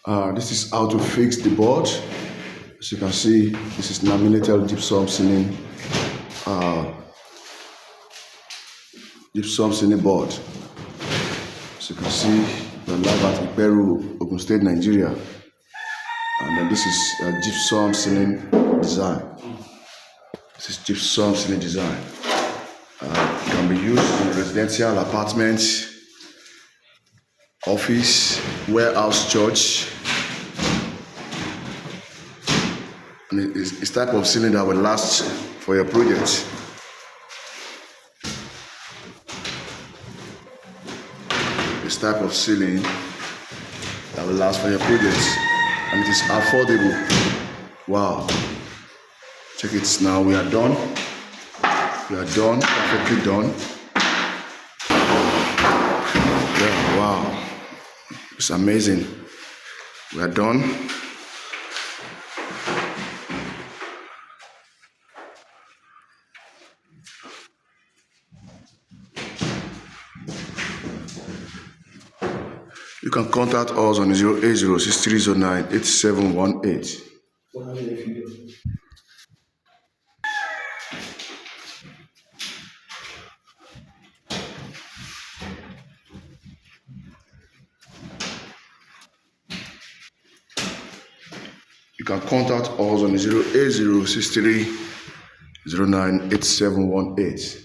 This is how to fix the board. As you can see, this is laminated gypsum ceiling board. As you can see, we're live at Iperu, Ogun State, Nigeria. And then this is gypsum ceiling design. This is gypsum ceiling design. It can be used in residential apartments, office, warehouse, church. And it's type of ceiling that will last for your project. This type of ceiling that will last for your project, and it is affordable. Wow! Check it now. We are done. We are done. Perfectly done. Yeah. Wow! It's amazing. We are done. You can contact us on 08063098718. You can contact us on 08063098718.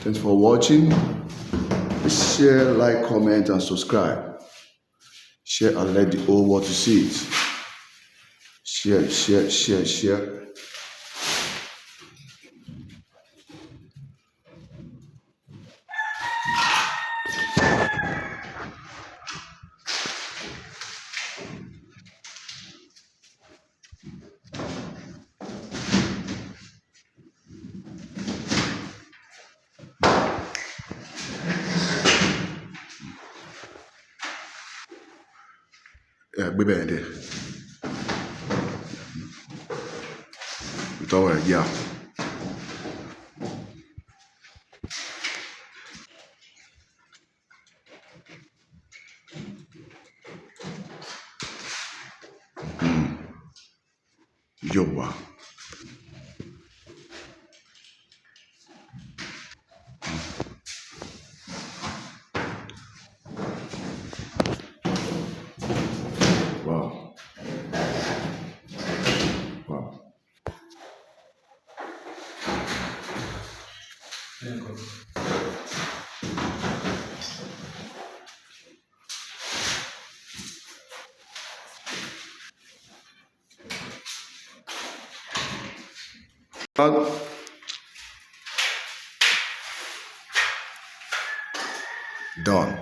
Thanks for watching. Please share, like, comment, and subscribe. Share and let the whole world to see it. Share, share, share, share. Gbé bẹ́ẹ̀ dẹ̀. Ìtọ́wọ̀ ẹ̀ yá. Yorùbá. Wow. Wow. Done.